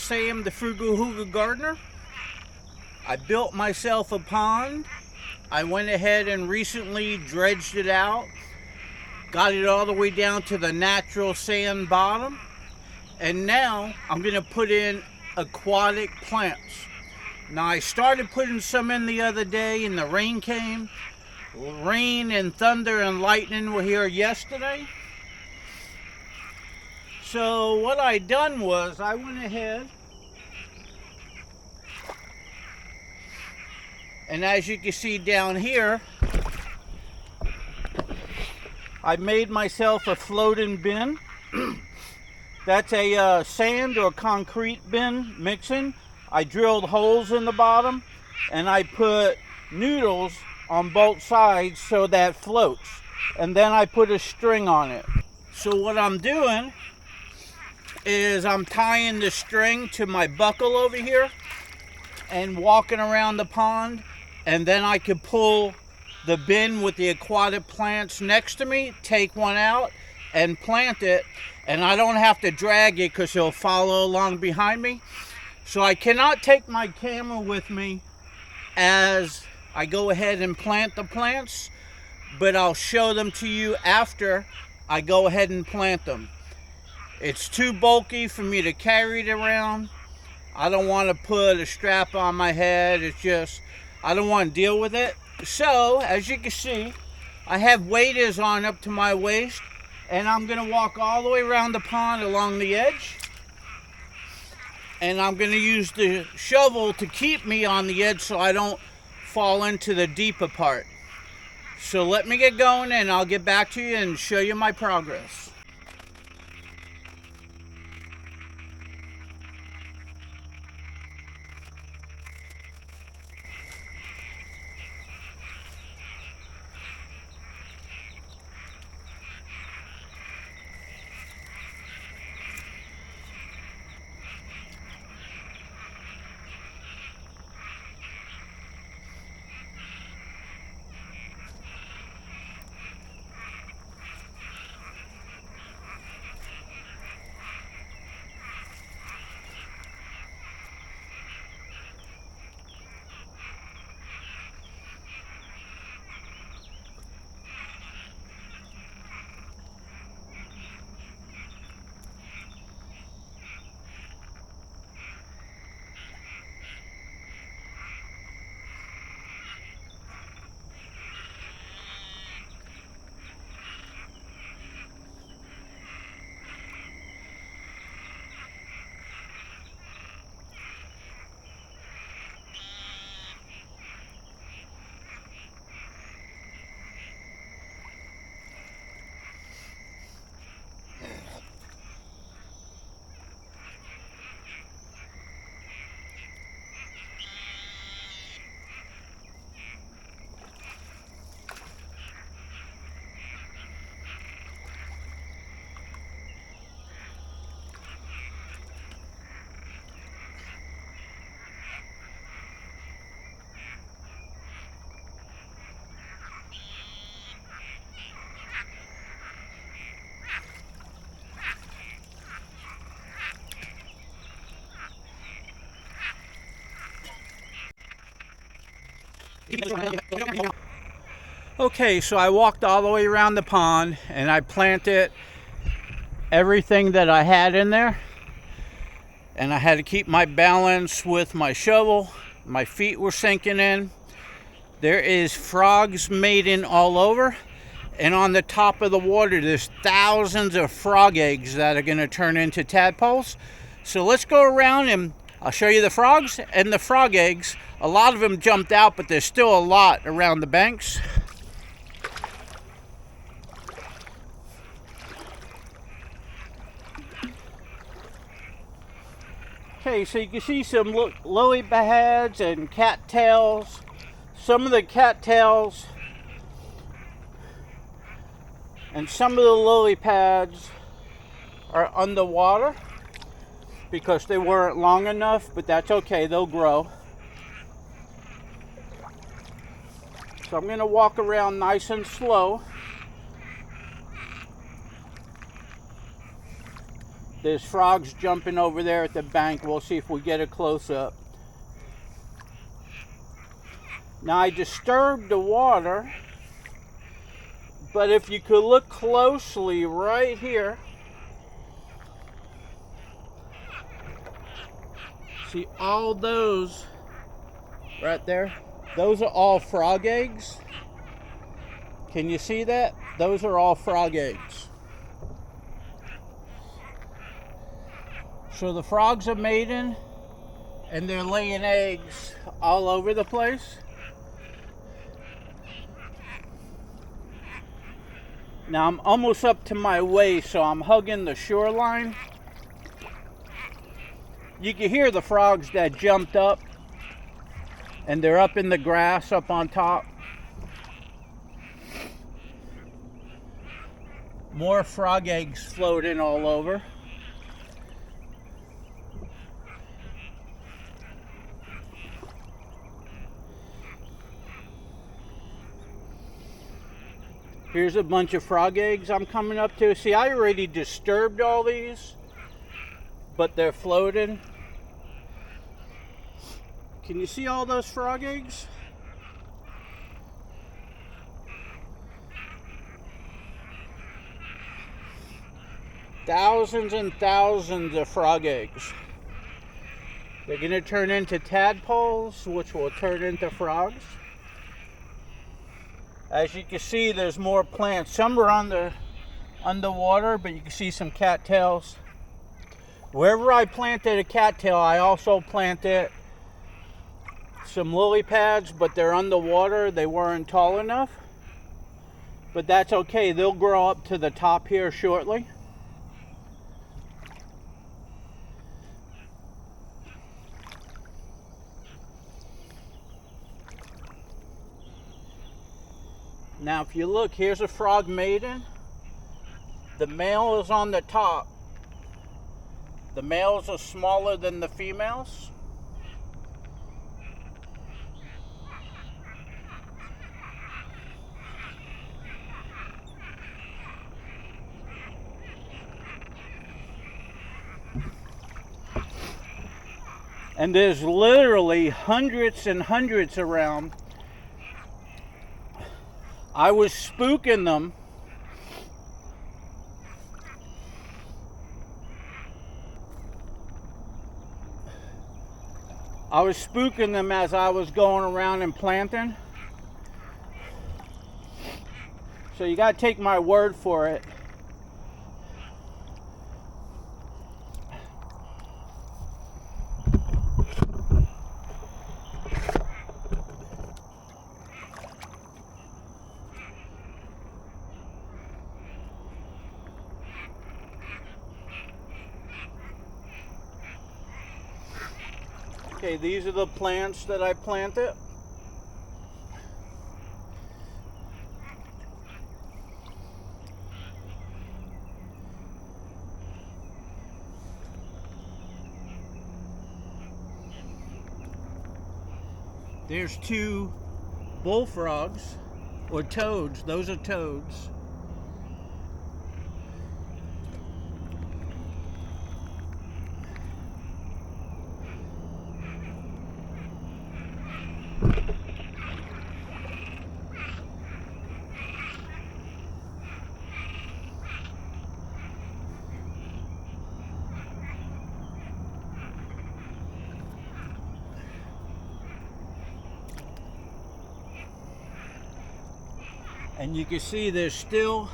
Sam, the Frugal Hugel gardener. I built myself a pond. I went ahead and recently dredged it out, got it all the way down to the natural sand bottom, and now I'm going to put in aquatic plants. Now I started putting some in the other day and the rain came. Rain and thunder and lightning were here yesterday. So what I done was I went ahead and, as you can see down here, I made myself a floating bin. That's a sand or concrete bin mixing. I drilled holes in the bottom and I put noodles on both sides so that floats, and then I put a string on it. So what I'm doing is I'm tying the string to my buckle over here and walking around the pond, and then I could pull the bin with the aquatic plants next to me, take one out and plant it, and I don't have to drag it because it'll follow along behind me. So I cannot take my camera with me as I go ahead and plant the plants, but I'll show them to you after I go ahead and plant them. It's too bulky for me to carry it around. I don't want to put a strap on my head. It's just, I don't want to deal with it. So, as you can see, I have waders on up to my waist, and I'm going to walk all the way around the pond along the edge. And I'm going to use the shovel to keep me on the edge so I don't fall into the deeper part. So let me get going and I'll get back to you and show you my progress. Okay, so I walked all the way around the pond and I planted everything that I had in there, and I had to keep my balance with my shovel. My feet were sinking in. There is frogs mating all over, and on the top of the water there's thousands of frog eggs that are going to turn into tadpoles. So let's go around and I'll show you the frogs and the frog eggs. A lot of them jumped out, but there's still a lot around the banks. Okay, so you can see some lily pads and cattails. Some of the cattails and some of the lily pads are underwater because they weren't long enough, but that's okay, they'll grow. So I'm going to walk around nice and slow. There's frogs jumping over there at the bank. We'll see if we get a close-up. Now I disturbed the water, but if you could look closely right here, see all those right there? Those are all frog eggs. Can you see that? Those are all frog eggs. So the frogs are mating and they're laying eggs all over the place. Now I'm almost up to my waist, so I'm hugging the shoreline. You can hear the frogs that jumped up, and they're up in the grass up on top. More frog eggs floating all over. Here's a bunch of frog eggs I'm coming up to. See, I already disturbed all these, but they're floating. Can you see all those frog eggs? Thousands and thousands of frog eggs. They're going to turn into tadpoles, which will turn into frogs. As you can see, there's more plants. Some are underwater, but you can see some cattails. Wherever I planted a cattail, I also planted some lily pads, but they're underwater. They weren't tall enough. But that's okay. They'll grow up to the top here shortly. Now if you look, here's a frog maiden. The male is on the top. The males are smaller than the females. And there's literally hundreds and hundreds around. I was spooking them. I was spooking them as I was going around and planting. So you gotta take my word for it. Okay, these are the plants that I planted. There's two bullfrogs, or toads. Those are toads. And you can see there's still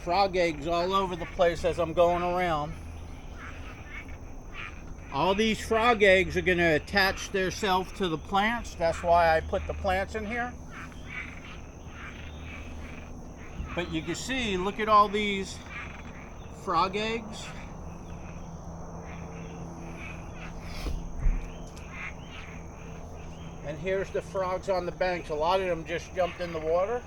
frog eggs all over the place as I'm going around. All these frog eggs are going to attach themselves to the plants. That's why I put the plants in here. But you can see, look at all these frog eggs. And here's the frogs on the banks. A lot of them just jumped in the water.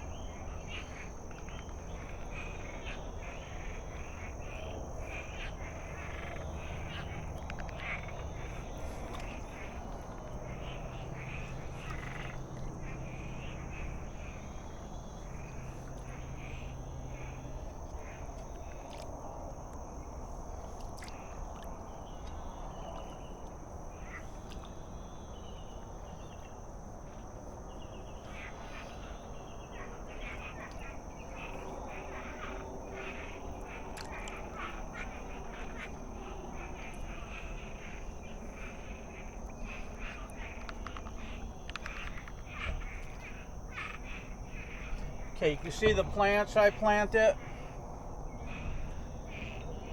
Okay, you can see the plants I planted.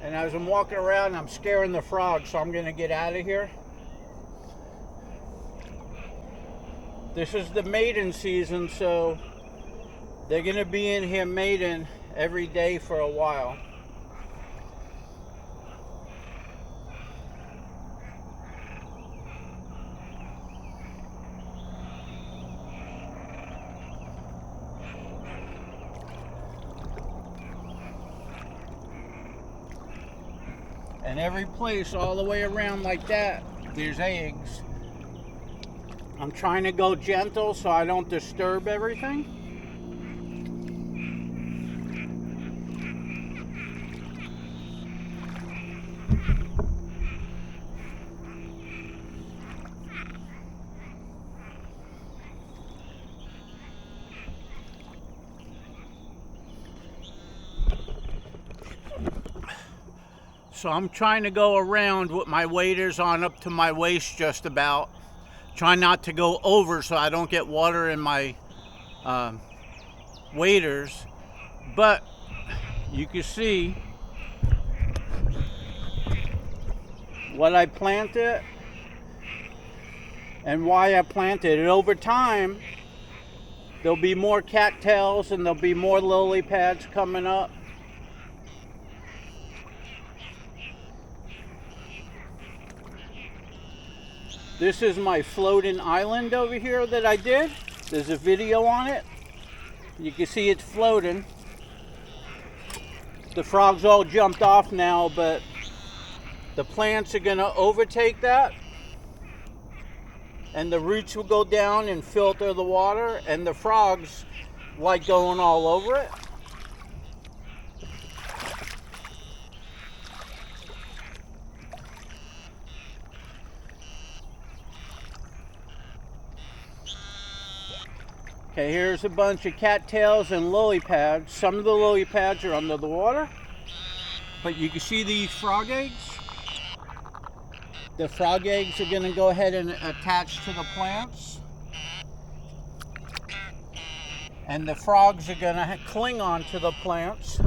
And as I'm walking around, I'm scaring the frogs, so I'm gonna get out of here. This is the mating season, so they're gonna be in here mating every day for a while. And every place all the way around like that, there's eggs. I'm trying to go gentle so I don't disturb everything. So I'm trying to go around with my waders on up to my waist just about. Try not to go over so I don't get water in my waders. But you can see what I planted and why I planted it. Over time, there'll be more cattails and there'll be more lily pads coming up. This is my floating island over here that I did. There's a video on it. You can see it's floating. The frogs all jumped off now, but the plants are gonna overtake that. And the roots will go down and filter the water, and the frogs like going all over it. Okay, here's a bunch of cattails and lily pads. Some of the lily pads are under the water, but you can see these frog eggs. The frog eggs are going to go ahead and attach to the plants. And the frogs are going to cling on to the plants.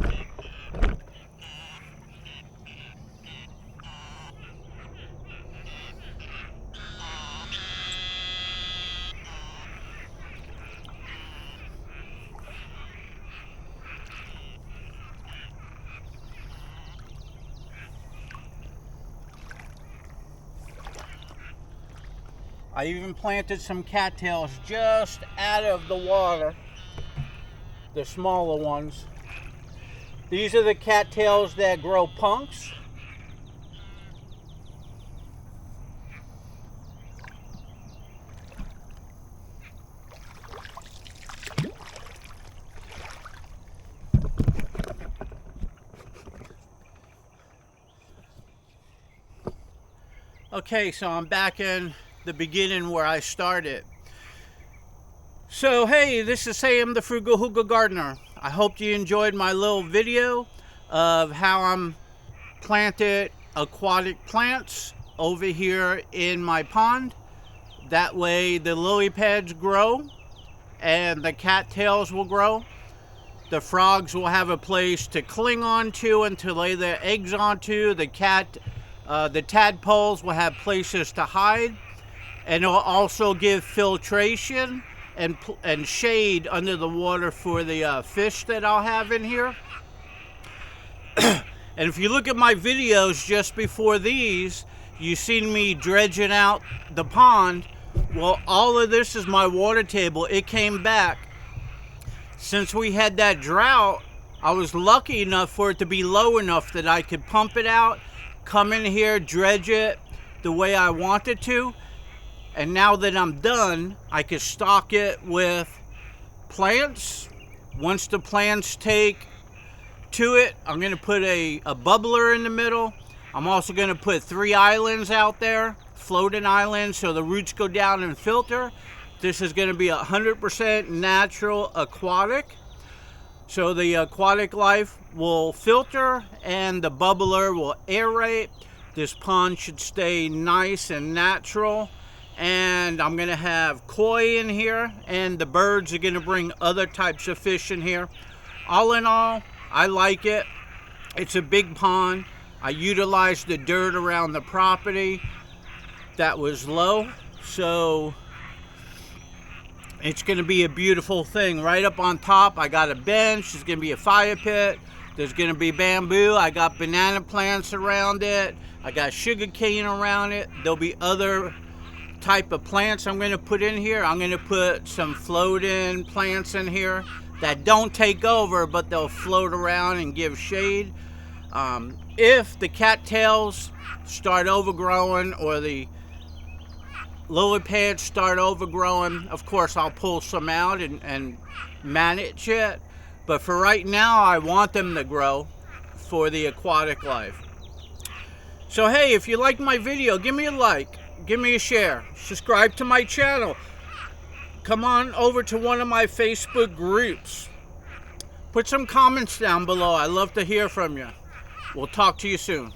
I even planted some cattails just out of the water, the smaller ones. These are the cattails that grow punks. Okay, so I'm back in the beginning where I started. So hey, this is Sam the Frugal Hugel Gardener. I hope you enjoyed my little video of how I'm planted aquatic plants over here in my pond. That way the lily pads grow and the cattails will grow. The frogs will have a place to cling onto and to lay their eggs onto. The tadpoles will have places to hide. And it'll also give filtration and shade under the water for the fish that I'll have in here. And if you look at my videos just before these, you've seen me dredging out the pond. Well, all of this is my water table. It came back. Since we had that drought, I was lucky enough for it to be low enough that I could pump it out, come in here, dredge it the way I wanted to. And now that I'm done, I can stock it with plants. Once the plants take to it, I'm going to put a bubbler in the middle. I'm also going to put 3 islands out there, floating islands, so the roots go down and filter. This is going to be 100% natural aquatic. So the aquatic life will filter and the bubbler will aerate. This pond should stay nice and natural. and I'm gonna have koi in here, and the birds are gonna bring other types of fish in here. All in all, I like it. It's a big pond. I utilized the dirt around the property that was low, so it's gonna be a beautiful thing. Right up on top, I got a bench. There's gonna be a fire pit. There's gonna be bamboo. I got banana plants around it. I got sugar cane around it. There'll be other type of plants I'm gonna put in here. I'm gonna put some float-in plants in here that don't take over, but they'll float around and give shade. If the cattails start overgrowing or the lily pads start overgrowing, of course I'll pull some out and manage it. But for right now, I want them to grow for the aquatic life. So hey, if you like my video, give me a like, give me a share, subscribe to my channel. Come on over to one of my Facebook groups. Put some comments down below. I love to hear from you. We'll talk to you soon.